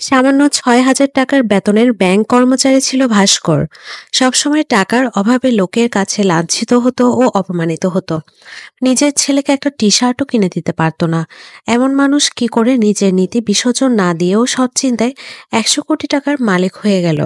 সামান্য ৬,০০০ টাকার বেতনের ব্যাংক কর্মচারী ছিল ভাস্কর। সবসময় টাকার অভাবে লোকের কাছে লাঞ্ছিত হতো ও অপমানিত হতো। নিজের ছেলেকে একটা টি-শার্টও কিনে দিতে পারত না। এমন মানুষ কি করে নিজের নীতি বিসর্জন না দিয়েও সৎ চিন্তায় ১০০ কোটি টাকার মালিক হয়ে গেল?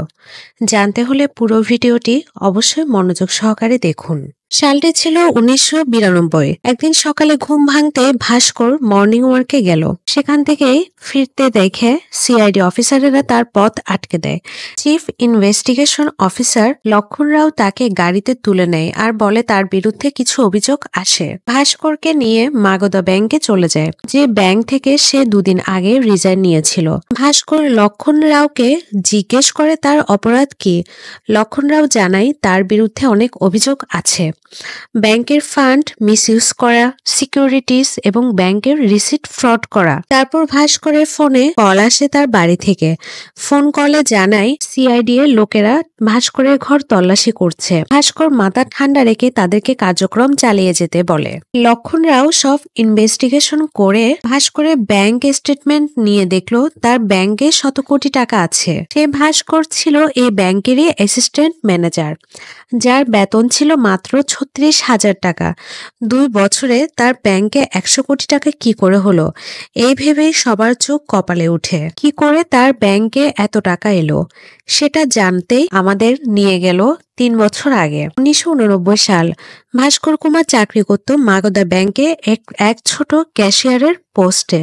জানতে হলে পুরো ভিডিওটি অবশ্যই মনোযোগ সহকারে দেখুন। সালটি ছিল ১৯৯২। একদিন সকালে ঘুম ভাঙতে ভাস্কর মর্নিং ওয়ার্কে গেল। সেখান থেকে ফিরতে দেখে সিআইডি অফিসারেরা তার পথ আটকে দেয়। চিফ ইনভেস্টিগেশন অফিসার লক্ষণ রাও তাকে গাড়িতে তুলে নেয় আর বলে তার বিরুদ্ধে কিছু অভিযোগ আসে। ভাস্করকে নিয়ে মাগধা ব্যাংকে চলে যায়, যে ব্যাংক থেকে সে দুদিন আগে রিজাইন নিয়েছিল। ভাস্কর লক্ষণ রাওকে জিজ্ঞেস করে তার অপরাধ কি। লক্ষণ রাও জানায় তার বিরুদ্ধে অনেক অভিযোগ আছে। ব্যাংকের ফান্ড মিসইউজ করা, সিকিউরিটিজ এবং ব্যাংকের রিসিট ফ্রড করা। তারপর ভাস্করের ফোনে কল আসে তার বাড়ি থেকে। ফোন কলে জানায় সিআইডি এর লোকেরা ভাস্করের ঘর তল্লাশি করছে। ভাস্কর মাথা ঠান্ডা রেখে তাদেরকে কার্যক্রম চালিয়ে যেতে বলে। লক্ষণ রাও সব ইনভেস্টিগেশন করে ভাস্করের ব্যাংক স্টেটমেন্ট নিয়ে দেখলো তার ব্যাংকে শত কোটি টাকা আছে। সে ভাস্কর ছিল এই ব্যাংকেরই অ্যাসিস্ট্যান্ট ম্যানেজার, যার বেতন ছিল মাত্র ৩৬,০০০ টাকা। ২ বছরে তার ব্যাংকে ১০০ কোটি টাকা কি করে হলো, এই ভেবেই সবার চোখ কপালে উঠে। কি করে তার ব্যাংকে এত টাকা এলো সেটা জানতেই আমাদের নিয়ে গেল ৩ বছর আগে। ১৯৮৯ সাল। ভাস্কর কুমার চাকরি করত মাগধা ব্যাংকে এক ছোট ক্যাশিয়ারের পোস্টে।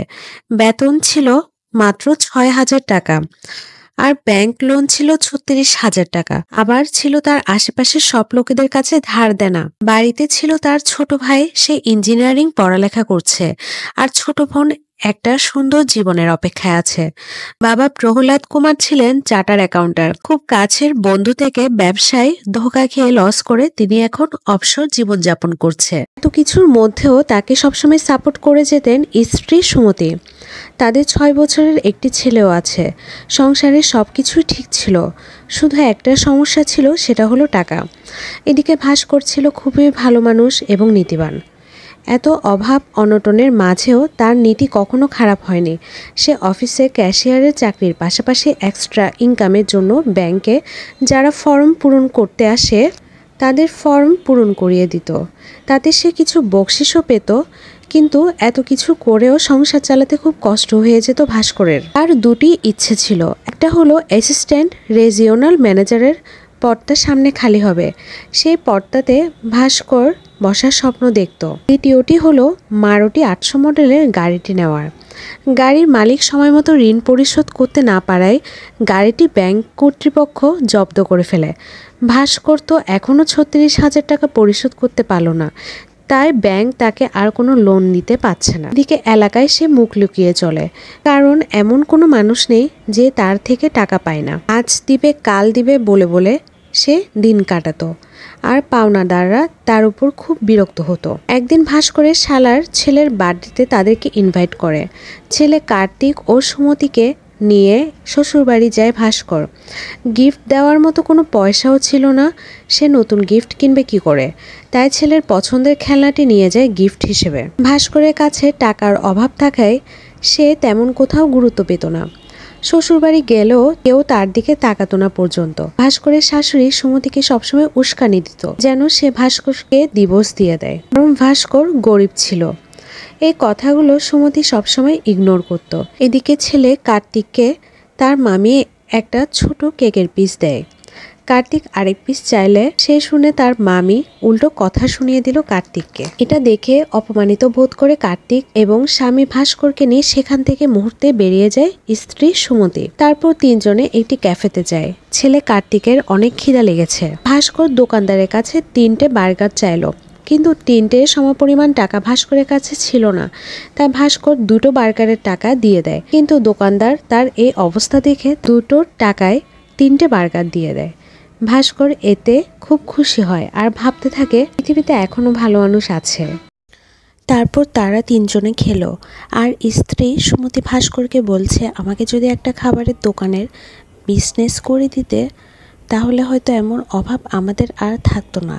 বেতন ছিল মাত্র ৬,০০০ টাকা আর ব্যাংক লোন ছিল ৩৬,০০০ টাকা। আবার ছিল তার আশেপাশের সব লোকেদের কাছে ধার দেনা। বাড়িতে ছিল তার ছোট ভাই, সে ইঞ্জিনিয়ারিং পড়ালেখা করছে, আর ছোট বোন একটা সুন্দর জীবনের অপেক্ষায় আছে। বাবা প্রহ্লাদ কুমার ছিলেন চার্টার অ্যাকাউন্টার। খুব কাছের বন্ধু থেকে ব্যবসায় ধোঁকা খেয়ে লস করে তিনি এখন অবসর জীবনযাপন করছে। এত কিছুর মধ্যেও তাকে সবসময় সাপোর্ট করে যেতেন স্ত্রী সুমতি। তাদের ৬ বছরের একটি ছেলেও আছে। সংসারে সবকিছুই ঠিক ছিল, শুধু একটা সমস্যা ছিল, সেটা হলো টাকা। এদিকে ভাস্কর ছিল খুবই ভালো মানুষ এবং নীতিবান। এত অভাব অনটনের মাঝেও তার নীতি কখনো খারাপ হয়নি। সে অফিসে ক্যাশিয়ারের চাকরির পাশাপাশি এক্সট্রা ইনকামের জন্য ব্যাংকে যারা ফর্ম পূরণ করতে আসে তাদের ফর্ম পূরণ করিয়ে দিত। তাতে সে কিছু বকশিসও পেত। কিন্তু এত কিছু করেও সংসার চালাতে খুব কষ্ট হয়ে যেত ভাস্করের। তার দুটি ইচ্ছে ছিল। একটা হলো অ্যাসিস্ট্যান্ট রিজিওনাল ম্যানেজারের পদটা সামনে খালি হবে, সেই পদটাতে ভাস্কর বসার স্বপ্ন দেখত। দ্বিতীয়টি হলো মারুতি ৮০০ মডেলের গাড়িটি নেওয়ার। গাড়ির মালিক সময় মতো ঋণ পরিশোধ করতে না পারায় গাড়িটি ব্যাংক কর্তৃপক্ষ জব্দ করে ফেলে। ভাস্কর তো এখনও ৩৬,০০০ টাকা পরিশোধ করতে পারল না, তাই ব্যাংক তাকে আর কোনো লোন দিতে পারছে না। এদিকে এলাকায় সে মুখ লুকিয়ে চলে, কারণ এমন কোনো মানুষ নেই যে তার থেকে টাকা পায় না। আজ দিবে কাল দিবে বলে বলে সে দিন কাটাতো, আর পাওনাদাররা তার উপর খুব বিরক্ত হতো। একদিন ভাস্করের শালার ছেলের বার্থডেতে তাদেরকে ইনভাইট করে। ছেলে কার্তিক ও সুমতিকে নিয়ে শ্বশুরবাড়ি যায় ভাস্কর। গিফট দেওয়ার মতো কোনো পয়সাও ছিল না, সে নতুন গিফট কিনবে কি করে, তাই ছেলের পছন্দের খেলনাটি নিয়ে যায় গিফট হিসেবে। ভাস্করের কাছে টাকার অভাব থাকায় সে তেমন কোথাও গুরুত্ব পেত না। শ্বশুরবাড়ি গেলেও কেউ তার দিকে তাকাতো না পর্যন্ত। ভাস্করের শাশুড়ি সুমতিকে সবসময় উস্কানি দিত যেন সে ভাস্করকে ডিভোর্স দিয়ে দেয়, কারণ ভাস্কর গরিব ছিল। এই কথাগুলো সুমতি সবসময় ইগনোর করত। এদিকে ছেলে কার্তিককে তার মামি একটা ছোট কেকের পিস দেয়। কার্তিক আরেক পিস চাইলে সে শুনে তার মামি উল্টো কথা শুনিয়ে দিল কার্তিককে। এটা দেখে অপমানিত বোধ করে কার্তিক এবং স্বামী ভাস্করকে নিয়ে সেখান থেকে মুহূর্তে বেরিয়ে যায় স্ত্রী সুমতি। তারপর তিনজনে একটি ক্যাফেতে যায়। ছেলে কার্তিকের অনেক খিদা লেগেছে। ভাস্কর দোকানদারের কাছে ৩টে বার্গার চাইলো, কিন্তু ৩টে সমপরিমাণ টাকা ভাস্করের কাছে ছিল না, তাই ভাস্কর ২টো বার্গারের টাকা দিয়ে দেয়। কিন্তু দোকানদার তার এই অবস্থা দেখে ২টো টাকায় ৩টে বার্গার দিয়ে দেয়। ভাস্কর এতে খুব খুশি হয় আর ভাবতে থাকে পৃথিবীতে এখনো ভালো মানুষ আছে। তারপর তারা তিনজনে খেলো, আর স্ত্রী সুমতি ভাস্করকে বলছে, আমাকে যদি একটা খাবারের দোকানের বিজনেস করে দিতে তাহলে হয়তো এমন অভাব আমাদের আর থাকতো না।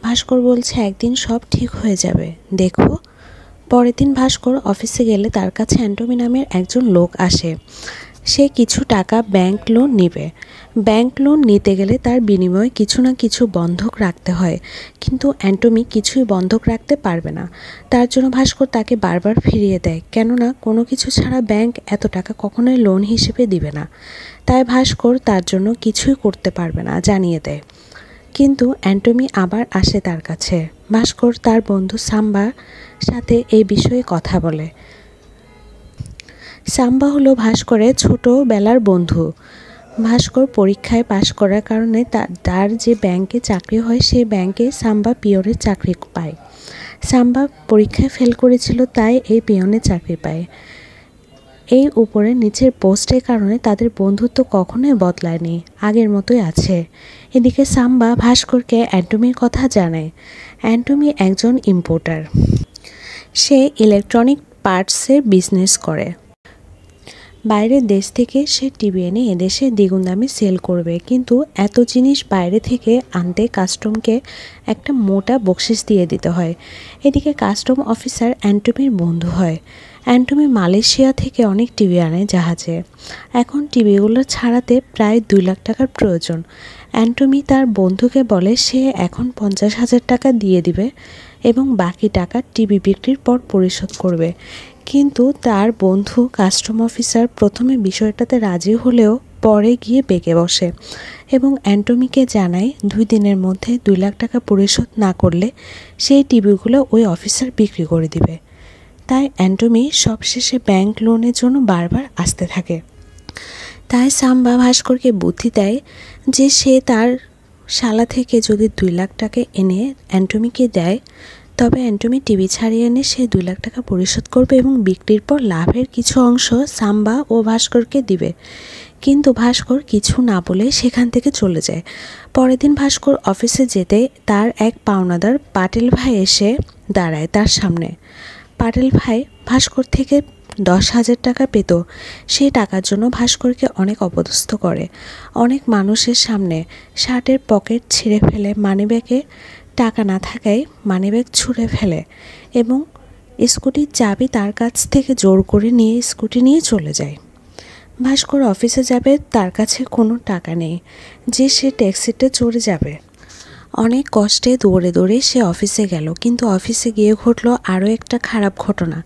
ভাস্কর বলছে, একদিন সব ঠিক হয়ে যাবে, দেখো। পরের দিন ভাস্কর অফিসে গেলে তার কাছে অ্যান্টমি নামের একজন লোক আসে। সে কিছু টাকা ব্যাংক লোন নেবে। ব্যাংক লোন নিতে গেলে তার বিনিময়ে কিছু না কিছু বন্ধক রাখতে হয়, কিন্তু অ্যান্টমি কিছুই বন্ধক রাখতে পারবে না। তার জন্য ভাস্কর তাকে বারবার ফিরিয়ে দেয়, কেননা কোনো কিছু ছাড়া ব্যাংক এত টাকা কখনোই লোন হিসেবে দিবে না। তাই ভাস্কর তার জন্য কিছুই করতে পারবে না জানিয়ে দেয়। কিন্তু অ্যান্টমি আবার আসে তার কাছে। ভাস্কর তার বন্ধু সাম্বার সাথে এই বিষয়ে কথা বলে। সাম্বা হলো ভাস্করের ছোটবেলার বন্ধু। ভাস্কর পরীক্ষায় পাশ করার কারণে তার যে ব্যাংকে চাকরি হয় সেই ব্যাংকে সাম্বা পিয়নের চাকরি পায়। সাম্বা পরীক্ষায় ফেল করেছিল, তাই এই পিয়নের চাকরি পায়। এই উপরে নিচের পোস্টের কারণে তাদের বন্ধুত্ব কখনোই বদলায়নি, আগের মতোই আছে। এদিকে সাম্বা ভাস্করকে অ্যান্টমির কথা জানায়। অ্যান্টমি একজন ইম্পোর্টার। সে ইলেকট্রনিক পার্টসের বিজনেস করে। বাইরের দেশ থেকে সে টিভি এনে এদেশে দ্বিগুণ দামে সেল করবে, কিন্তু এত জিনিস বাইরে থেকে আনতে কাস্টমকে একটা মোটা বকশিস দিয়ে দিতে হয়। এদিকে কাস্টম অফিসার অ্যান্টমির বন্ধু হয়। অ্যান্টমি মালয়েশিয়া থেকে অনেক টিভি আনে জাহাজে। এখন টিভিগুলো ছাড়াতে প্রায় 2 লাখ টাকার প্রয়োজন। অ্যান্টমি তার বন্ধুকে বলে সে এখন 50,000 টাকা দিয়ে দিবে এবং বাকি টাকা টিভি বিক্রির পর পরিশোধ করবে। কিন্তু তার বন্ধু কাস্টম অফিসার প্রথমে বিষয়টাতে রাজি হলেও পরে গিয়ে বেঁকে বসে এবং অ্যান্টমিকে জানায় 2 দিনের মধ্যে 2 লাখ টাকা পরিশোধ না করলে সেই টিভিগুলো ওই অফিসার বিক্রি করে দিবে। তাই অ্যান্টমি সবশেষে ব্যাংক লোনের জন্য বারবার আসতে থাকে। তাই সাম্বা ভাস্করকে বুদ্ধি দেয় যে সে তার শালা থেকে যদি 2 লাখ টাকা এনে অ্যান্টমিকে দেয়, তবে অ্যান্টমি টিভি ছাড়িয়ে এনে সে 2 লাখ টাকা পরিশোধ করবে এবং বিক্রির পর লাভের কিছু অংশ সাম্বা ও ভাস্করকে দিবে। কিন্তু ভাস্কর কিছু না বলে সেখান থেকে চলে যায়। পরের দিন ভাস্কর অফিসে যেতে তার এক পাওনাদার পাটেল ভাই এসে দাঁড়ায় তার সামনে। পাটেল ভাই ভাস্কর থেকে 10,000 টাকা পেত। সেই টাকার জন্য ভাস্করকে অনেক অপদস্থ করে। অনেক মানুষের সামনে শার্টের পকেট ছিঁড়ে ফেলে, মানিব্যাগে টাকা না থাকায় মানিব্যাগ ছুঁড়ে ফেলে এবং স্কুটির চাবি তার কাছ থেকে জোর করে নিয়ে স্কুটি নিয়ে চলে যায়। ভাস্কর অফিসে যাবে, তার কাছে কোনো টাকা নেই যে সে ট্যাক্সিতে চড়ে যাবে। অনেক কষ্টে দৌড়ে দৌড়ে সে অফিসে গেল, কিন্তু অফিসে গিয়ে ঘটল আরও একটা খারাপ ঘটনা।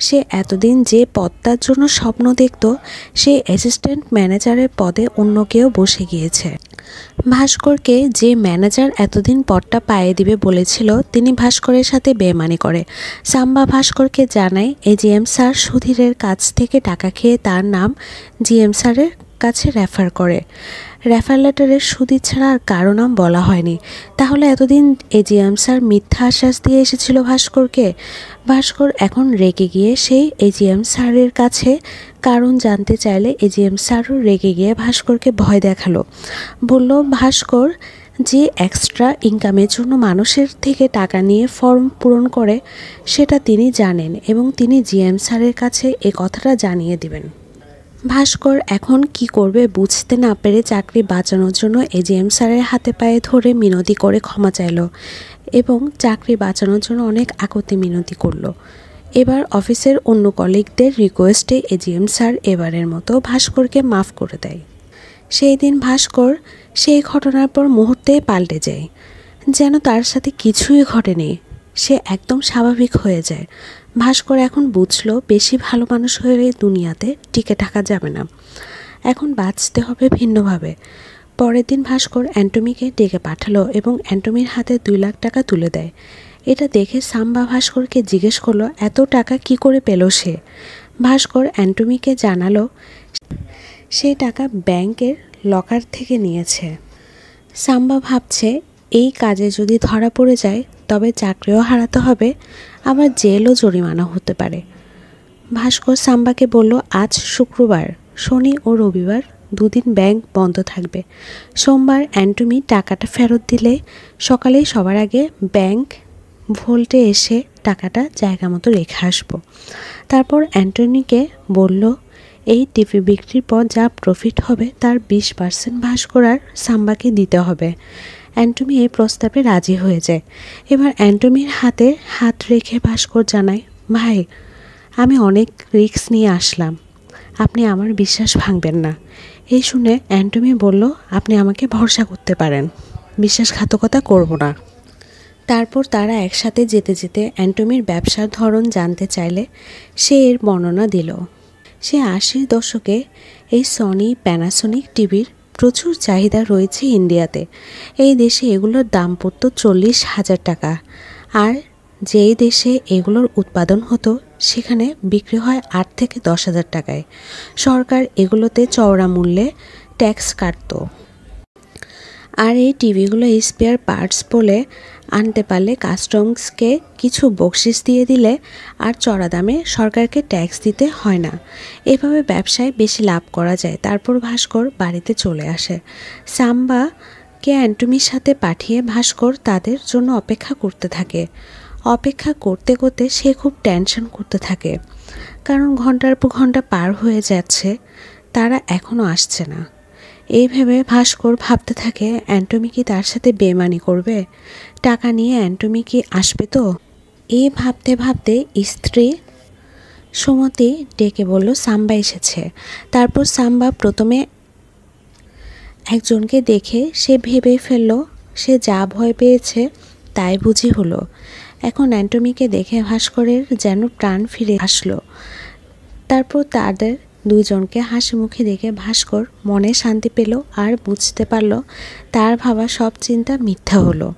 সে এতদিন যে পদটার জন্য স্বপ্ন দেখত, সে অ্যাসিস্ট্যান্ট ম্যানেজারের পদে অন্য কেউ বসে গিয়েছে। ভাস্করকে যে ম্যানেজার এতদিন পদটা পাইয়ে দিবে বলেছিল, তিনি ভাস্করের সাথে বেইমানি করে। সাম্বা ভাস্করকে জানায় এজিএম স্যার সুধীরের কাছ থেকে টাকা খেয়ে তার নাম জিএম স্যারের কাছে রেফার করে। রেফার লেটারের সুধীর ছাড়া আর কারো নাম বলা হয়নি। তাহলে এতদিন এজিএম স্যার মিথ্যা আশ্বাস দিয়ে এসেছিল ভাস্করকে। ভাস্কর এখন রেগে গিয়ে সেই এজিএম স্যারের কাছে কারণ জানতে চাইলে এজিএম স্যারও রেগে গিয়ে ভাস্করকে ভয় দেখালো। বলল ভাস্কর যে এক্সট্রা ইনকামের জন্য মানুষের থেকে টাকা নিয়ে ফর্ম পূরণ করে সেটা তিনি জানেন এবং তিনি জিএম স্যারের কাছে এ কথাটা জানিয়ে দিবেন। ভাস্কর এখন কি করবে বুঝতে না পেরে চাকরি বাঁচানোর জন্য এজিএম স্যারের হাতে পায়ে ধরে মিনতি করে ক্ষমা চাইল এবং চাকরি বাঁচানোর জন্য অনেক আকুতি মিনতি করল। এবার অফিসের অন্য কলিগদের রিকোয়েস্টে এজিএম স্যার এবারের মতো ভাস্করকে মাফ করে দেয়। সেই দিন ভাস্কর সেই ঘটনার পর মুহূর্তেই পাল্টে যায়, যেন তার সাথে কিছুই ঘটেনি। সে একদম স্বাভাবিক হয়ে যায়। ভাস্কর এখন বুঝল বেশি ভালো মানুষ হয়ে দুনিয়াতে টিকে থাকা যাবে না, এখন বাঁচতে হবে ভিন্নভাবে। পরের দিন ভাস্কর অ্যান্টমিকে ডেকে পাঠালো এবং অ্যান্টমির হাতে 2 লাখ টাকা তুলে দেয়। এটা দেখে সাম্বা ভাস্করকে জিজ্ঞেস করলো এত টাকা কি করে পেল সে। ভাস্কর অ্যান্টমিকে জানালো সেই টাকা ব্যাংকের লকার থেকে নিয়েছে। সাম্বা ভাবছে এই কাজে যদি ধরা পড়ে যায় তবে চাকরিও হারাতে হবে, আবার জেলও জরিমানা হতে পারে। ভাস্কর সাম্বাকে বলল আজ শুক্রবার, শনি ও রবিবার 2 দিন ব্যাংক বন্ধ থাকবে। সোমবার অ্যান্টমি টাকাটা ফেরত দিলে সকালেই সবার আগে ব্যাংক ভোল্টে এসে টাকাটা জায়গা মতো রেখে আসবো। তারপর অ্যান্টনিকে বলল এই টিভি বিক্রির পর যা প্রফিট হবে তার 20% ভাস্কর আর সাম্বাকে দিতে হবে। অ্যান্টমি এই প্রস্তাবে রাজি হয়ে যায়। এবার অ্যান্টমির হাতে হাত রেখে ভাস্কর জানায় ভাই, আমি অনেক রিস্ক নিয়ে আসলাম, আপনি আমার বিশ্বাস ভাঙবেন না। এই শুনে অ্যান্টনি বলল, আপনি আমাকে ভরসা করতে পারেন, বিশ্বাসঘাতকতা করব না। তারপর তারা একসাথে যেতে যেতে অ্যান্টনির ব্যবসার ধরন জানতে চাইলে সে এর বর্ণনা দিল। সে 80-র দশকে এই সনি প্যানাসোনিক টিভির প্রচুর চাহিদা রয়েছে ইন্ডিয়াতে। এই দেশে এগুলোর দাম পড়তো 40,000 টাকা, আর যেই দেশে এগুলোর উৎপাদন হতো সেখানে বিক্রি হয় 8 থেকে 10,000 টাকায়। সরকার এগুলোতে চওড়া মূল্যে ট্যাক্স কাটতো। আর এই টিভিগুলো স্পেয়ার পার্টস বলে আনতে পারলে কাস্টমসকে কিছু বকশিস দিয়ে দিলে আর চড়া দামে সরকারকে ট্যাক্স দিতে হয় না। এভাবে ব্যবসায় বেশি লাভ করা যায়। তারপর ভাস্কর বাড়িতে চলে আসে। সাম্বাকে অ্যান্টনির সাথে পাঠিয়ে ভাস্কর তাদের জন্য অপেক্ষা করতে থাকে। অপেক্ষা করতে করতে সে খুব টেনশন করতে থাকে, কারণ ঘন্টার পর ঘন্টা পার হয়ে যাচ্ছে, তারা এখনও আসছে না। এই ভেবে ভাস্কর ভাবতে থাকে, অ্যান্টনি কি তার সাথে বেইমানি করবে? টাকা নিয়ে অ্যান্টনি কি আসবে তো? এই ভাবতে ভাবতে স্ত্রী সুমতি ডেকে বলল, সাম্বা এসেছে। তারপর সাম্বা প্রথমে একজনকে দেখে সে ভেবে ফেলল সে যা ভয় পেয়েছে তাই বুঝি হলো। এখন অ্যান্টনিকে দেখে ভাস্করের যেন প্রাণ ফিরে আসলো। তারপর তাদের দুইজনকে হাসি মুখে দেখে ভাস্কর মনে শান্তি পেল আর বুঝতে পারল তার ভাবা সব চিন্তা মিথ্যা হলো।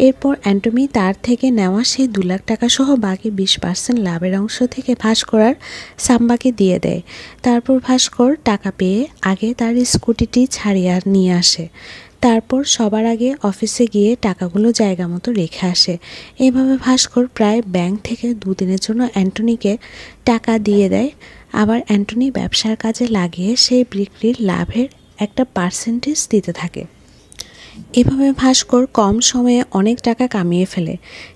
এরপর অ্যান্টনি তার থেকে নেওয়া সেই 2 লাখ টাকা সহ বাকি 20% লাভের অংশ থেকে ভাস্কর আর সাম্বাকে দিয়ে দেয়। তারপর ভাস্কর টাকা পেয়ে আগে তার স্কুটিটি ছাড়িয়ে নিয়ে আসে। তারপর সবার আগে অফিসে গিয়ে টাকাগুলো জায়গা মতো রেখে আসে। এভাবে ভাস্কর প্রায় ব্যাংক থেকে 2 দিনের জন্য অ্যান্টনিকে টাকা দিয়ে দেয়। আবার অ্যান্টনি ব্যবসার কাজে লাগিয়ে সেই বিক্রির লাভের একটা পার্সেন্টেজ দিতে থাকে। এভাবে ভাস্কর কম সময়ে অনেক টাকা কামিয়ে ফেলে।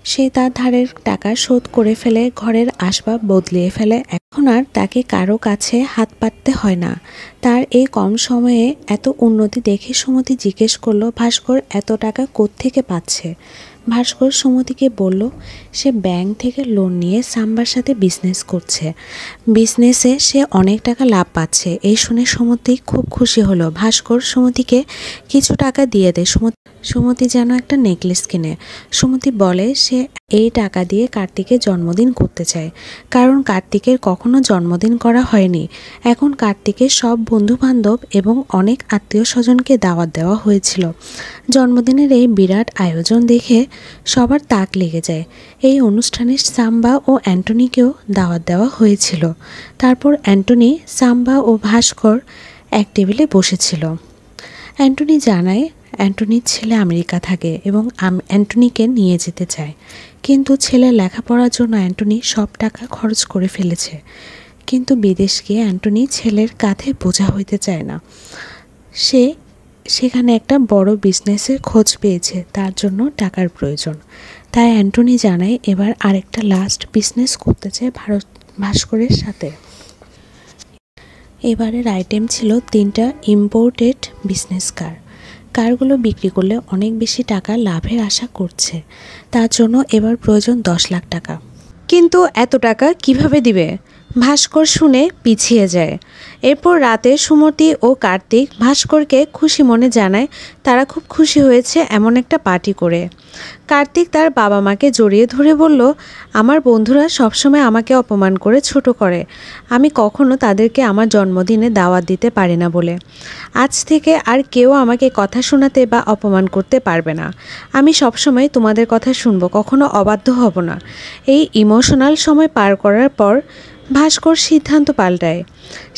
সে তার ধারের টাকা শোধ করে ফেলে, ঘরের আসবাব বদলিয়ে ফেলে। এখন আর তাকে কারো কাছে হাত পাততে হয় না। তার এই কম সময়ে এত উন্নতি দেখে সুমতি জিজ্ঞেস করলো, ভাস্কর এত টাকা কোত্থেকে পাচ্ছে? ভাস্কর সুমতিকে বলল, সে ব্যাংক থেকে লোন নিয়ে সাম্বার সাথে বিজনেস করছে। বিজনেসে সে অনেক টাকা লাভ পাচ্ছে। এই শুনে সুমতি খুব খুশি হলো। ভাস্কর সুমতিকে কিছু টাকা দিয়ে দেয়। সুমতি যেন একটা নেকলেস কিনে। সুমতি বলে সে এই টাকা দিয়ে কার্তিকের জন্মদিন করতে চায়, কারণ কার্তিকের কখনো জন্মদিন করা হয়নি। এখন কার্তিকের সব বন্ধু বান্ধব এবং অনেক আত্মীয় স্বজনকে দাওয়াত দেওয়া হয়েছিল। জন্মদিনের এই বিরাট আয়োজন দেখে সবার তাক লেগে যায়। এই অনুষ্ঠানে সাম্বা ও অ্যান্টনিকেও দাওয়াত দেওয়া হয়েছিল। তারপর অ্যান্টনি, সাম্বা ও ভাস্কর এক টেবিলে বসেছিল। অ্যান্টনি জানায় অ্যান্টনির ছেলে আমেরিকা থাকে এবং অ্যান্টনিকে নিয়ে যেতে চায়, কিন্তু ছেলের লেখাপড়ার জন্য অ্যান্টনি সব টাকা খরচ করে ফেলেছে। কিন্তু বিদেশ গিয়ে অ্যান্টনি ছেলের কাঁধে বোঝা হইতে চায় না। সে সেখানে একটা বড় বিজনেসের খোঁজ পেয়েছে, তার জন্য টাকার প্রয়োজন। তাই অ্যান্টনি জানায় এবার আরেকটা লাস্ট বিজনেস করতে চায় ভাস্করের সাথে। এবারের আইটেম ছিল 3টা ইম্পোর্টেড বিজনেস কার। কারগুলো বিক্রি করলে অনেক বেশি টাকা লাভের আশা করছে। তার জন্য এবার প্রয়োজন 10 লাখ টাকা। কিন্তু এত টাকা কিভাবে দিবে? ভাস্কর শুনে পিছিয়ে যায়। এরপর রাতে সুমতি ও কার্তিক ভাস্করকে খুশি মনে জানায় তারা খুব খুশি হয়েছে এমন একটা পার্টি করে। কার্তিক তার বাবা মাকে জড়িয়ে ধরে বলল, আমার বন্ধুরা সবসময় আমাকে অপমান করে ছোট করে, আমি কখনো তাদেরকে আমার জন্মদিনে দাওয়াত দিতে পারি না বলে। আজ থেকে আর কেউ আমাকে কথা শোনাতে বা অপমান করতে পারবে না। আমি সবসময় তোমাদের কথা শুনবো, কখনো অবাধ্য হব না। এই ইমোশনাল সময় পার করার পর ভাস্কর সিদ্ধান্ত পাল্টায়।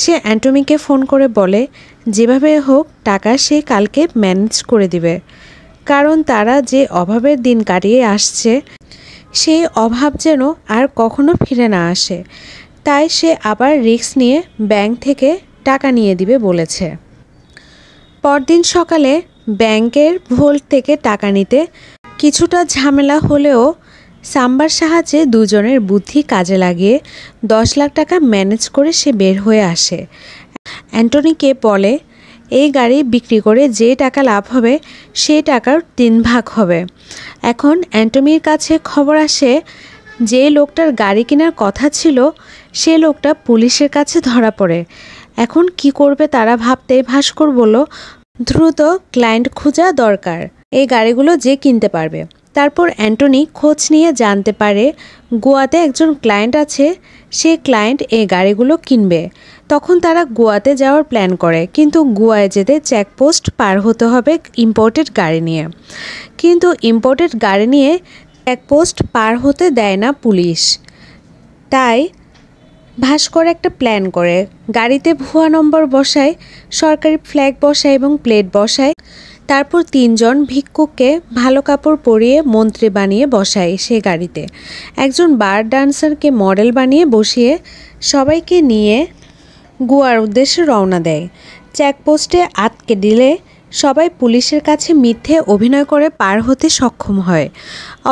সে অ্যান্টনিকে ফোন করে বলে যেভাবে হোক টাকা সে কালকে ম্যানেজ করে দিবে, কারণ তারা যে অভাবের দিন কাটিয়ে আসছে সেই অভাব যেন আর কখনো ফিরে না আসে। তাই সে আবার রিস্ক নিয়ে ব্যাংক থেকে টাকা নিয়ে দিবে বলেছে। পরদিন সকালে ব্যাংকের ভোল্ট থেকে টাকা নিতে কিছুটা ঝামেলা হলেও সাম্বার সাহায্যে দুজনের বুদ্ধি কাজে লাগিয়ে 10 লাখ টাকা ম্যানেজ করে সে বের হয়ে আসে। অ্যান্টনিকে বলে এই গাড়ি বিক্রি করে যে টাকা লাভ হবে সেই টাকার 3 ভাগ হবে। এখন অ্যান্টনির কাছে খবর আসে যে লোকটার গাড়ি কেনার কথা ছিল সে লোকটা পুলিশের কাছে ধরা পড়ে। এখন কি করবে তারা ভাবতে ভাস্কর বলল, দ্রুত ক্লায়েন্ট খোঁজা দরকার, এই গাড়িগুলো যে কিনতে পারবে। তারপর অ্যান্টনি খোঁজ নিয়ে জানতে পারে গোয়াতে একজন ক্লায়েন্ট আছে, সে ক্লায়েন্ট এই গাড়িগুলো কিনবে। তখন তারা গোয়াতে যাওয়ার প্ল্যান করে, কিন্তু গোয়ায় যেতে চেকপোস্ট পার হতে হবে ইম্পোর্টেড গাড়ি নিয়ে। কিন্তু ইম্পোর্টেড গাড়ি নিয়ে চেকপোস্ট পার হতে দেয় না পুলিশ। তাই ভাস্কর একটা প্ল্যান করে, গাড়িতে ভুয়া নম্বর বসায়, সরকারি ফ্ল্যাগ বসায় এবং প্লেট বসায়। তারপর 3 জন ভিক্ষুককে ভালো কাপড় পরিয়ে মন্ত্রী বানিয়ে বসায় সে গাড়িতে। একজন বার ডান্সারকে মডেল বানিয়ে বসিয়ে সবাইকে নিয়ে গোয়ার উদ্দেশ্যে রওনা দেয়। চেকপোস্টে আটকে দিলে সবাই পুলিশের কাছে মিথ্যে অভিনয় করে পার হতে সক্ষম হয়।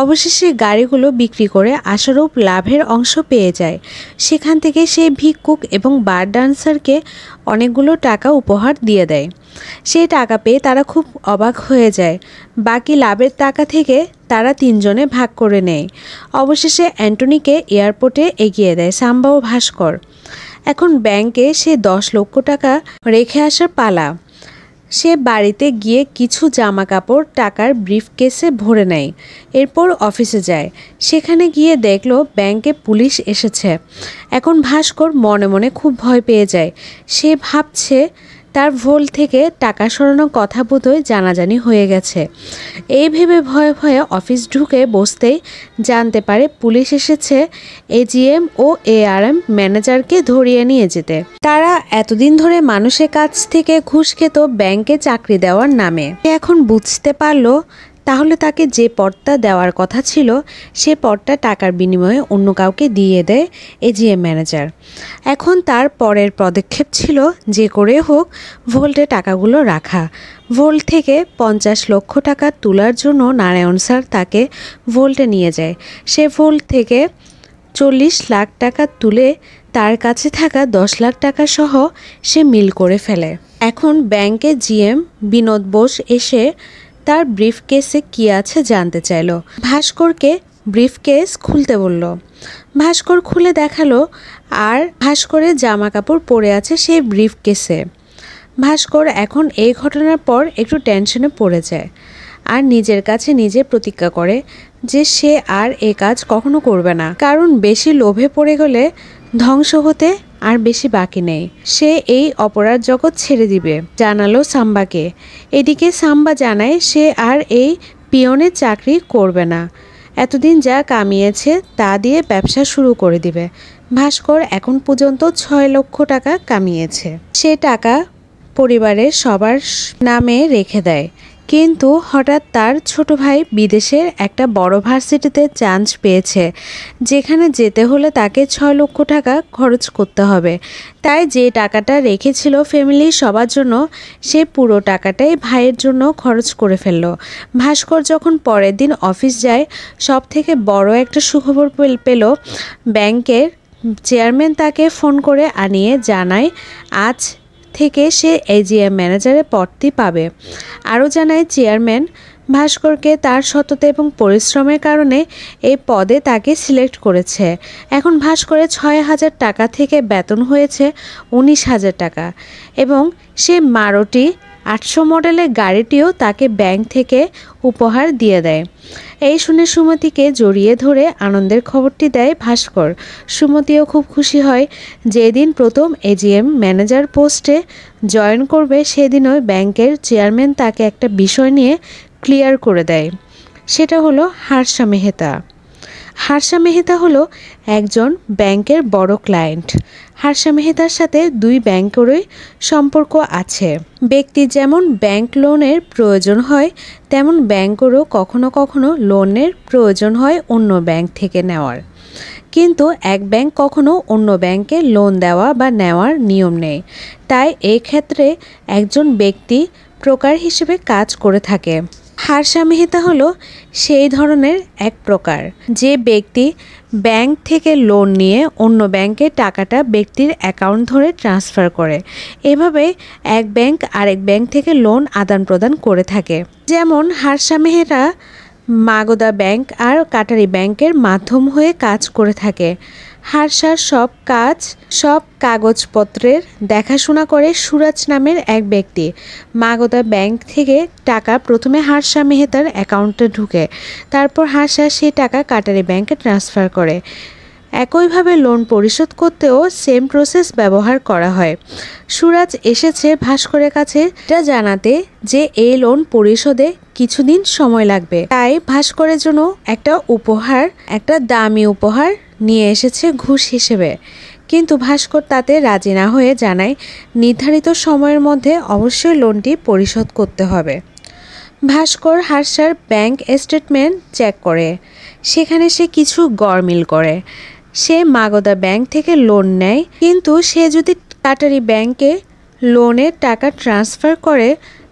অবশেষে গাড়িগুলো বিক্রি করে আশারূপ লাভের অংশ পেয়ে যায়। সেখান থেকে সেই ভিক্ষুক এবং বার ডান্সারকে অনেকগুলো টাকা উপহার দিয়ে দেয়। সেই টাকা পেয়ে তারা খুব অবাক হয়ে যায়। বাকি লাভের টাকা থেকে তারা 3 জনে ভাগ করে নেয়। অবশেষে অ্যান্টনিকে এয়ারপোর্টে এগিয়ে দেয় সাম্বা ও ভাস্কর। এখন ব্যাংকে সে 10 লক্ষ টাকা রেখে আসার পালা। সে বাড়িতে গিয়ে কিছু জামা কাপড় টাকার ব্রিফকেসে ভরে নেয়। এরপর অফিসে যায়। সেখানে গিয়ে দেখলো ব্যাংকে পুলিশ এসেছে। এখন ভাস্কর মনে মনে খুব ভয় পেয়ে যায়। সে ভাবছে তার ভুল থেকে টাকা সরানোর কথা বোধহয় জানাজানি হয়ে গেছে। এই ভেবে ভয়ে ভয়ে অফিস ঢুকে বসতেই জানতে পারে পুলিশ এসেছে এজিএম ও এআরএম ম্যানেজারকে ধরিয়ে নিয়ে যেতে। তারা এতদিন ধরে মানুষের কাছ থেকে ঘুষ খেত ব্যাংকে চাকরি দেওয়ার নামে। এখন বুঝতে পারলো তাহলে তাকে যে পদটা দেওয়ার কথা ছিল সে পদটা টাকার বিনিময়ে অন্য কাউকে দিয়ে দেয় এজিএম ম্যানেজার। এখন তার পরের পদক্ষেপ ছিল যে করে হোক ভোল্টে টাকাগুলো রাখা। ভোল্ট থেকে 50 লক্ষ টাকা তোলার জন্য নারায়ণ স্যার তাকে ভোল্টে নিয়ে যায়। সে ভোল্ট থেকে 40 লাখ টাকা তুলে তার কাছে থাকা 10 লাখ টাকা সহ সে মিল করে ফেলে। এখন ব্যাংকে জিএম বিনোদ বোস এসে তার ব্রিফকেসে কি আছে জানতে চাইল। ভাস্করকে ব্রিফকেস খুলতে বলল। ভাস্কর খুলে দেখালো আর ভাস্করের জামা কাপড় পরে আছে সেই ব্রিফকেসে। ভাস্কর এখন এই ঘটনার পর একটু টেনশনে পড়ে যায় আর নিজের কাছে নিজে প্রতিজ্ঞা করে যে সে আর এই কাজ কখনো করবে না, কারণ বেশি লোভে পড়ে গেলে ধ্বংস হতে আর বেশি বাকি নেই। সে এই অপরাধ জগৎ ছেড়ে দিবে জানালো সাম্বাকে। এদিকে সাম্বা জানায় সে আর এই পিয়নের চাকরি করবে না, এতদিন যা কামিয়েছে তা দিয়ে ব্যবসা শুরু করে দিবে। ভাস্কর এখন পর্যন্ত 6 লক্ষ টাকা কামিয়েছে। সে টাকা পরিবারের সবার নামে রেখে দেয়। কিন্তু হঠাৎ তার ছোট ভাই বিদেশের একটা বড় ভার্সিটিতে চান্স পেয়েছে, যেখানে যেতে হলে তাকে 6 লক্ষ টাকা খরচ করতে হবে। তাই যে টাকাটা রেখেছিল ফ্যামিলির সবার জন্য সে পুরো টাকাটাই ভাইয়ের জন্য খরচ করে ফেলল। ভাস্কর যখন পরের দিন অফিস যায় সব থেকে বড় একটা সুখবর পেল। ব্যাংকের চেয়ারম্যান তাকে ফোন করে আনিয়ে জানায় আজ থেকে সে এজিএম ম্যানেজারের পদটি পাবে। আরও জানায় চেয়ারম্যান ভাস্করকে তার সততা এবং পরিশ্রমের কারণে এই পদে তাকে সিলেক্ট করেছে। এখন ভাস্করের 6,000 টাকা থেকে বেতন হয়েছে 19,000 টাকা এবং সে মারুতি 800 মডেলের গাড়িটিও তাকে ব্যাংক থেকে উপহার দিয়ে দেয়। এই শুনে সুমতিকে জড়িয়ে ধরে আনন্দের খবরটি দেয় ভাস্কর। সুমতিও খুব খুশি হয়। যেদিন প্রথম এজিএম ম্যানেজার পোস্টে জয়েন করবে সেদিনই ব্যাংকের চেয়ারম্যান তাকে একটা বিষয় নিয়ে ক্লিয়ার করে দেয়। সেটা হলো হার্ষা মেহতা। হার্ষা মেহতা হলো একজন ব্যাংকের বড় ক্লায়েন্ট। হার্ষা মেহতার সাথে 2 ব্যাংকেরই সম্পর্ক আছে। ব্যক্তি যেমন ব্যাংক লোনের প্রয়োজন হয় তেমন ব্যাংকেরও কখনো কখনো লোনের প্রয়োজন হয় অন্য ব্যাংক থেকে নেওয়ার। কিন্তু এক ব্যাংক কখনো অন্য ব্যাংকে লোন দেওয়া বা নেওয়ার নিয়ম নেই। তাই এই ক্ষেত্রে একজন ব্যক্তি প্রকার হিসেবে কাজ করে থাকে। হার্ষা মেহতা হলো সেই ধরনের এক প্রকার যে ব্যক্তি ব্যাংক থেকে লোন নিয়ে অন্য ব্যাংকে টাকাটা ব্যক্তির অ্যাকাউন্ট ধরে ট্রান্সফার করে। এভাবে এক ব্যাংক আরেক ব্যাংক থেকে লোন আদান প্রদান করে থাকে। যেমন হার্ষা মেহতা মাগধা ব্যাংক আর কাটারি ব্যাংকের মাধ্যম হয়ে কাজ করে থাকে। হারসার সব কাগজপত্রের দেখাশোনা করে সুরাজ নামের এক ব্যক্তি। মাগধা ব্যাংক থেকে টাকা প্রথমে হারসা মেহতার অ্যাকাউন্টে ঢুকে, তারপর হারসা সেই টাকা কাটারি ব্যাংকে ট্রান্সফার করে। একইভাবে লোন পরিশোধ করতেও সেম প্রসেস ব্যবহার করা হয়। সুরাজ এসেছে ভাস্করের কাছে এটা জানাতে যে এই লোন পরিশোধে কিছুদিন সময় লাগবে, তাই ভাস্করের জন্য একটা দামি উপহার নিয়ে এসেছে ঘুষ হিসেবে। কিন্তু ভাস্কর তাতে রাজি না হয়ে জানায় নির্ধারিত সময়ের মধ্যে অবশ্যই লোনটি পরিশোধ করতে হবে। ভাস্কর হারসার ব্যাংক স্টেটমেন্ট চেক করে, সেখানে সে কিছু গড়মিল করে। সে মাগধা ব্যাংক থেকে লোন নেয়, কিন্তু সে যদি কাটারি ব্যাংকে লোনের টাকা ট্রান্সফার করে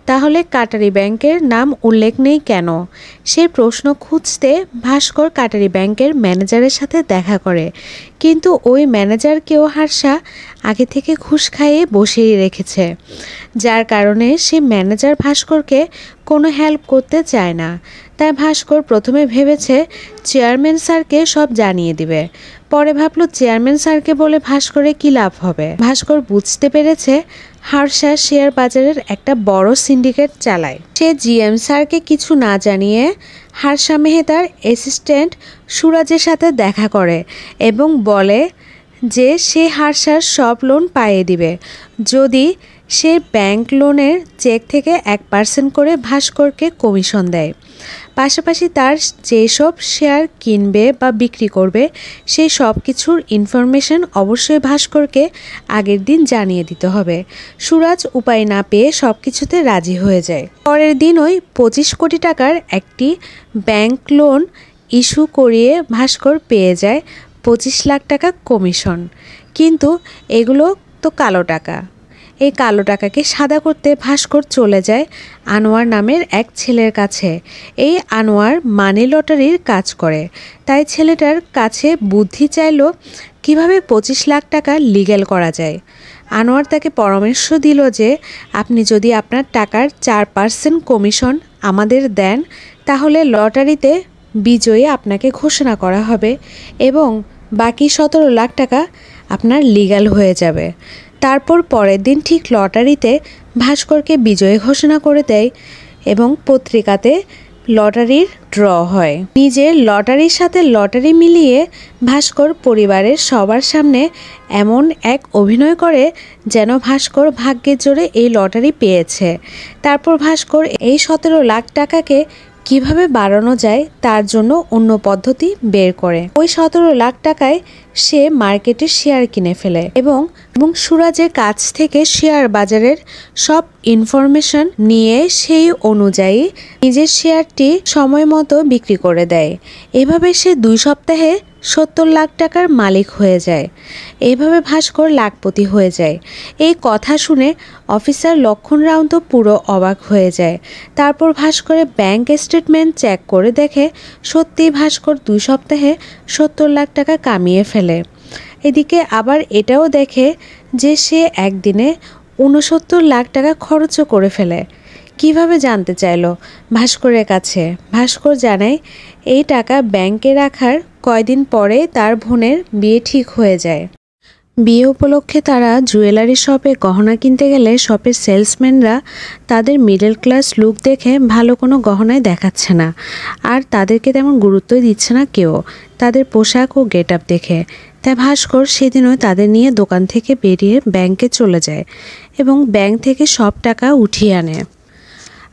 তাহলে কাটারি ব্যাংকের নাম উল্লেখ নেই কেন? সে প্রশ্ন খুঁজতে ভাস্কর কাটারি ব্যাংকের ম্যানেজারের সাথে দেখা করে, কিন্তু ওই ম্যানেজারকেও হারসা আগে থেকে ঘুষ খাইয়ে বসিয়ে রেখেছে, যার কারণে সে ম্যানেজার ভাস্করকে কোনো হেল্প করতে চায় না। তাই ভাস্কর প্রথমে ভেবেছে চেয়ারম্যান স্যারকে সব জানিয়ে দিবে, পরে ভাবলো চেয়ারম্যান স্যারকে বলে ভাস্করের কী লাভ হবে। ভাস্কর বুঝতে পেরেছে হারসা শেয়ার বাজারের একটা বড় সিন্ডিকেট চালায়। সে জিএম স্যারকে কিছু না জানিয়ে হারসা মেহতার অ্যাসিস্ট্যান্ট সুরাজের সাথে দেখা করে এবং বলে যে সে হারসার সব লোন পাইয়ে দিবে যদি সে ব্যাংক লোনের চেক থেকে 1% করে ভাস্করকে কমিশন দেয়। পাশাপাশি তার যেসব শেয়ার কিনবে বা বিক্রি করবে সেই সব কিছুর ইনফরমেশন অবশ্যই ভাস্করকে আগের দিন জানিয়ে দিতে হবে। সুরাজ উপায় না পেয়ে সব কিছুতে রাজি হয়ে যায়। পরের দিনই 25 কোটি টাকার একটি ব্যাংক লোন ইস্যু করিয়ে ভাস্কর পেয়ে যায় 25 লাখ টাকা কমিশন। কিন্তু এগুলো তো কালো টাকা। এই কালো টাকাকে সাদা করতে ভাস্কর চলে যায় আনোয়ার নামের এক ছেলের কাছে। এই আনোয়ার মানি লটারির কাজ করে, তাই ছেলেটার কাছে বুদ্ধি চাইল কিভাবে 25 লাখ টাকা লিগ্যাল করা যায়। আনোয়ার তাকে পরামর্শ দিল যে আপনি যদি আপনার টাকার 4% কমিশন আমাদের দেন তাহলে লটারিতে বিজয়ী আপনাকে ঘোষণা করা হবে এবং বাকি 17 লাখ টাকা আপনার লিগ্যাল হয়ে যাবে। তারপর পরের দিন ঠিক লটারিতে ভাস্করকে বিজয়ী ঘোষণা করে দেয় এবং পত্রিকাতে লটারির ড্র হয়। নিজের লটারির সাথে লটারি মিলিয়ে ভাস্কর পরিবারের সবার সামনে এমন এক অভিনয় করে যেন ভাস্কর ভাগ্যের জোরে এই লটারি পেয়েছে। তারপর ভাস্কর এই 17 লাখ টাকাকে কিভাবে বাড়ানো যায় তার জন্য অন্য পদ্ধতি বের করে। ওই 17 লাখ টাকায় সে মার্কেটে শেয়ার কিনে ফেলে এবং সুরাজের কাছ থেকে শেয়ার বাজারের সব ইনফরমেশন নিয়ে সেই অনুযায়ী নিজের শেয়ারটি সময় মতো বিক্রি করে দেয়। এভাবে সে 2 সপ্তাহে 70 লাখ টাকার মালিক হয়ে যায়। এইভাবে ভাস্কর লাখপতি হয়ে যায়। এই কথা শুনে অফিসার লক্ষণ রাও তো পুরো অবাক হয়ে যায়। তারপর ভাস্করের ব্যাংক স্টেটমেন্ট চেক করে দেখে সত্যিই ভাস্কর 2 সপ্তাহে 70 লাখ টাকা কামিয়ে ফেলে। এদিকে আবার এটাও দেখে যে সে একদিনে 69 লাখ টাকা খরচও করে ফেলে। কিভাবে জানতে চাইল ভাস্করের কাছে। ভাস্কর জানায় এই টাকা ব্যাংকে রাখার কয়দিন পরে তার বোনের বিয়ে ঠিক হয়ে যায়। বিয়ে উপলক্ষে তারা জুয়েলারি শপে গহনা কিনতে গেলে শপের সেলসম্যানরা তাদের মিডল ক্লাস লুক দেখে ভালো কোনো গহনায় দেখাচ্ছে না, আর তাদেরকে তেমন গুরুত্বই দিচ্ছে না কেউ তাদের পোশাক ও গেট আপ দেখে। তাই ভাস্কর সেদিনও তাদের নিয়ে দোকান থেকে বেরিয়ে ব্যাংকে চলে যায় এবং ব্যাংক থেকে সব টাকা উঠিয়ে আনে।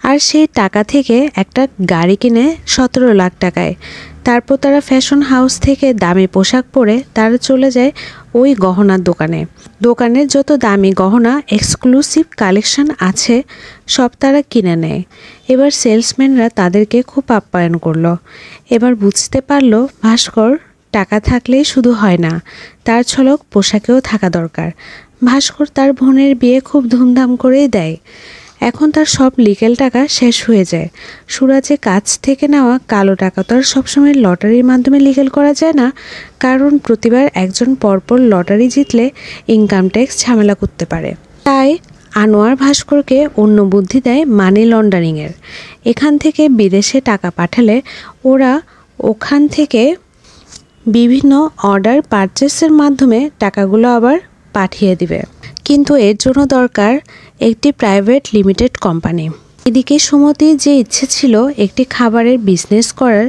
আর সেই টাকা থেকে একটা গাড়ি কিনে 17 লাখ টাকায়। তারপর তারা ফ্যাশন হাউস থেকে দামি পোশাক পরে তারা চলে যায় ওই গহনার দোকানে। দোকানের যত দামি গহনা এক্সক্লুসিভ কালেকশন আছে সব তারা কিনে নেয়। এবার সেলসম্যানরা তাদেরকে খুব আপ্যায়ন করলো। এবার বুঝতে পারলো ভাস্কর টাকা থাকলেই শুধু হয় না, তার ঝলক পোশাকেও থাকা দরকার। ভাস্কর তার বোনের বিয়ে খুব ধুমধাম করেই দেয়। এখন তার সব লিগ্যাল টাকা শেষ হয়ে যায়। সুরাজের কাছ থেকে নেওয়া কালো টাকা তো আর সবসময় লটারির মাধ্যমে লিগ্যাল করা যায় না, কারণ প্রতিবার একজন পরপর লটারি জিতলে ইনকাম ট্যাক্স ঝামেলা করতে পারে। তাই আনোয়ার ভাস্করকে অন্য বুদ্ধি দেয় মানি লন্ডারিংয়ের। এখান থেকে বিদেশে টাকা পাঠালে ওরা ওখান থেকে বিভিন্ন অর্ডার পারচেসের মাধ্যমে টাকাগুলো আবার পাঠিয়ে দিবে, কিন্তু এর জন্য দরকার একটি প্রাইভেট লিমিটেড কোম্পানি। এদিকে সুমতির যে ইচ্ছে ছিল একটি খাবারের বিজনেস করার,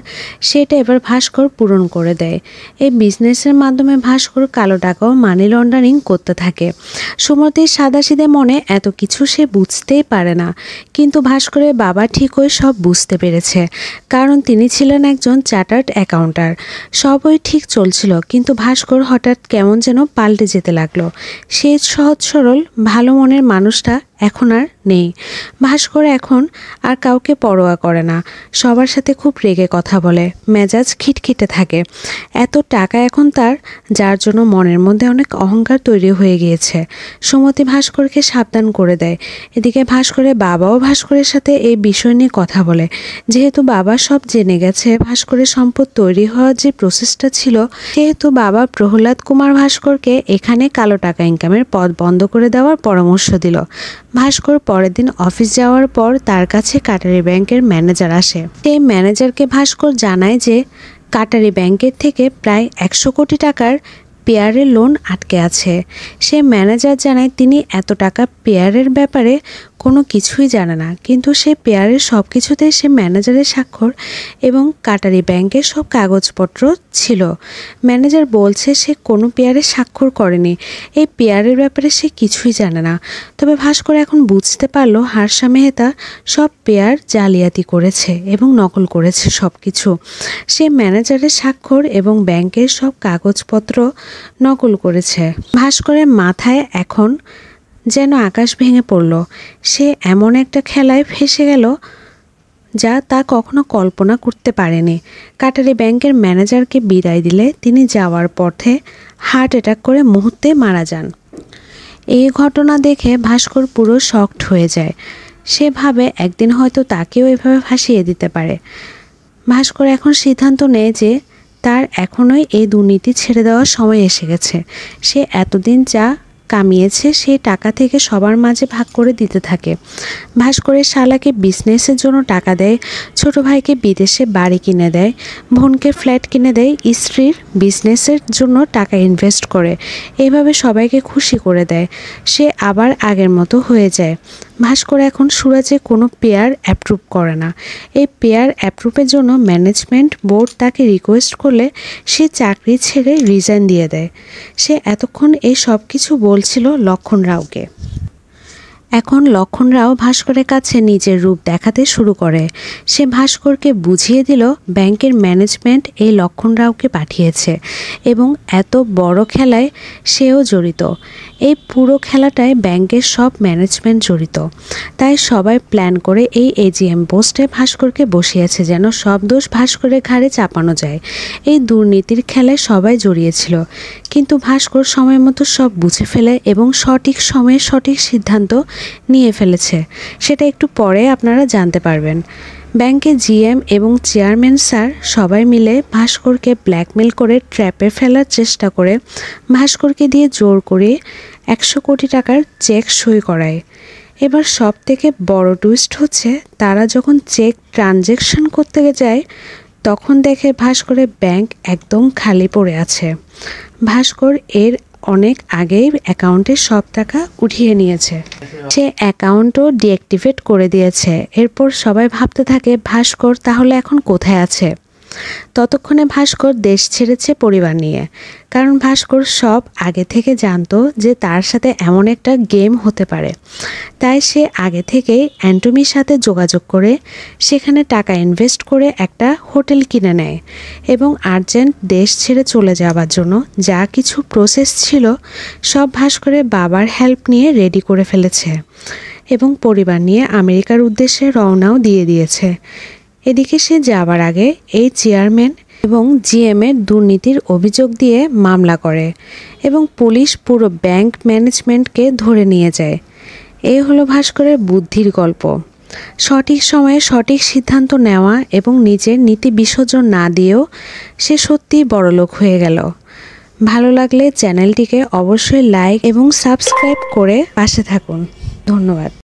সেটা এবার ভাস্কর পূরণ করে দেয়। এই বিজনেসের মাধ্যমে ভাস্কর কালো টাকা ও মানি লন্ডারিং করতে থাকে। সুমতির সাদাসিধে মনে এত কিছু সে বুঝতেই পারে না, কিন্তু ভাস্করের বাবা ঠিকই সব বুঝতে পেরেছে, কারণ তিনি ছিলেন একজন চার্টার্ড অ্যাকাউন্টার। সবই ঠিক চলছিল, কিন্তু ভাস্কর হঠাৎ কেমন যেন পাল্টে যেতে লাগলো। সে সহজ সরল ভালো মনের মানুষটা এখন আর নেই। ভাস্কর এখন আর কাউকে পরোয়া করে না, সবার সাথে খুব রেগে কথা বলে, মেজাজ খিটখিটে থাকে। এত টাকা এখন তার, যার জন্য মনের মধ্যে অনেক অহংকার তৈরি হয়ে গিয়েছে। সুমতি ভাস্করকে সাবধান করে দেয়। এদিকে ভাস্করের বাবাও ভাস্করের সাথে এই বিষয় নিয়ে কথা বলে। যেহেতু বাবা সব জেনে গেছে ভাস্করের সম্পদ তৈরি হওয়ার যে প্রসেসটা ছিল, সেহেতু বাবা প্রহ্লাদ কুমার ভাস্করকে এখানে কালো টাকা ইনকামের পথ বন্ধ করে দেওয়ার পরামর্শ দিল। ভাস্কর পরের দিন অফিস যাওয়ার পর তার কাছে কাটারি ব্যাংকের ম্যানেজার আসে। সেই ম্যানেজারকে ভাস্কর জানায় যে কাটারি ব্যাংকের থেকে প্রায় 100 কোটি টাকার পেয়ারের লোন আটকে আছে। সে ম্যানেজার জানায় তিনি এত টাকা পেয়ারের ব্যাপারে কোনো কিছুই জানে না, কিন্তু সে পেয়ারের সব কিছুতেই সে ম্যানেজারের স্বাক্ষর এবং কাটারি ব্যাংকের সব কাগজপত্র ছিল। ম্যানেজার বলছে সে কোনো পেয়ারে স্বাক্ষর করেনি, এই পেয়ারের ব্যাপারে সে কিছুই জানে না। তবে ভাস্কর এখন বুঝতে পারলো হারসা মেহতা সব পেয়ার জালিয়াতি করেছে এবং নকল করেছে সব কিছু। সে ম্যানেজারের স্বাক্ষর এবং ব্যাংকের সব কাগজপত্র নকল করেছে। ভাস্করের মাথায় এখন যেন আকাশ ভেঙে পড়ল। সে এমন একটা খেলায় ফেসে গেল যা তা কখনো কল্পনা করতে পারেনি। কাটারি ব্যাংকের ম্যানেজারকে বিদায় দিলে তিনি যাওয়ার পথে হার্ট অ্যাটাক করে মুহূর্তে মারা যান। এই ঘটনা দেখে ভাস্কর পুরো শকড হয়ে যায়। সে ভাবে একদিন হয়তো তাকেও এভাবে ফাঁসিয়ে দিতে পারে। ভাস্কর এখন সিদ্ধান্ত নেয় যে তার এখনই এই দুর্নীতি ছেড়ে দেওয়ার সময় এসে গেছে। সে এতদিন যা কামিয়েছে সেই টাকা থেকে সবার মাঝে ভাগ করে দিতে থাকে। ভাস্করের শালাকে বিজনেসের জন্য টাকা দেয়, ছোট ভাইকে বিদেশে বাড়ি কিনে দেয়, বোনকে ফ্ল্যাট কিনে দেয়, স্ত্রীর বিজনেসের জন্য টাকা ইনভেস্ট করে, এইভাবে সবাইকে খুশি করে দেয়। সে আবার আগের মতো হয়ে যায়। ভাস্কর এখন সুরাজে কোনো পেয়ার অ্যাপ্রুভ করে না। এই পেয়ার অ্যাপ্রুভের জন্য ম্যানেজমেন্ট বোর্ড তাকে রিকোয়েস্ট করলে সে চাকরি ছেড়ে রিজাইন দিয়ে দেয়। সে এতক্ষণ এই সব কিছু বলছিল লক্ষণ রাওকে। এখন লক্ষণ রাও ভাস্করের কাছে নিজের রূপ দেখাতে শুরু করে। সে ভাস্করকে বুঝিয়ে দিল ব্যাংকের ম্যানেজমেন্ট এই লক্ষণ রাওকে পাঠিয়েছে এবং এত বড় খেলায় সেও জড়িত। এই পুরো খেলাটায় ব্যাংকের সব ম্যানেজমেন্ট জড়িত। তাই সবাই প্ল্যান করে এই এজিএম পোস্টে ভাস্করকে বসিয়েছে যেন সব দোষ ভাস্করের ঘাড়ে চাপানো যায়। এই দুর্নীতির খেলায় সবাই জড়িয়েছিল, কিন্তু ভাস্কর সময় মতো সব বুঝে ফেলে এবং সঠিক সময়ে সঠিক সিদ্ধান্ত নিয়ে ফেলেছে। সেটা একটু পরে আপনারা জানতে পারবেন। ব্যাংকের জিএম এবং চেয়ারম্যান স্যার সবাই মিলে ভাস্করকে ব্ল্যাকমেল করে ট্র্যাপে ফেলার চেষ্টা করে ভাস্করকে দিয়ে জোর করে 100 কোটি টাকার চেক সই করায়। এবার সব থেকে বড় টুইস্ট হচ্ছে তারা যখন চেক ট্রানজ্যাকশন করতে যায় তখন দেখে ভাস্করের ব্যাংক একদম খালি পড়ে আছে। ভাস্কর এর অনেক আগেই অ্যাকাউন্টে সব টাকা উঠিয়ে নিয়েছে। সে অ্যাকাউন্টও ডিঅ্যাক্টিভেট করে দিয়েছে। এরপর সবাই ভাবতে থাকে ভাস্কর তাহলে এখন কোথায় আছে। ততক্ষণে ভাস্কর দেশ ছেড়েছে পরিবার নিয়ে, কারণ ভাস্কর সব আগে থেকে জানতো যে তার সাথে এমন একটা গেম হতে পারে। তাই সে আগে থেকেই অ্যান্টমির সাথে যোগাযোগ করে সেখানে টাকা ইনভেস্ট করে একটা হোটেল কিনে নেয় এবং আর্জেন্ট দেশ ছেড়ে চলে যাওয়ার জন্য যা কিছু প্রসেস ছিল সব ভাস্করের বাবার হেল্প নিয়ে রেডি করে ফেলেছে এবং পরিবার নিয়ে আমেরিকার উদ্দেশ্যে রওনাও দিয়ে দিয়েছে। এদিকে সে যাবার আগে এই চেয়ারম্যান এবং জিএমের দুর্নীতির অভিযোগ দিয়ে মামলা করে এবং পুলিশ পুরো ব্যাংক ম্যানেজমেন্টকে ধরে নিয়ে যায়। এই হলো ভাস্করের বুদ্ধির গল্প। সঠিক সময়ে সঠিক সিদ্ধান্ত নেওয়া এবং নিজের নীতি বিসর্জন না দিয়েও সে সত্যিই বড়লোক হয়ে গেল। ভালো লাগলে চ্যানেলটিকে অবশ্যই লাইক এবং সাবস্ক্রাইব করে পাশে থাকুন। ধন্যবাদ।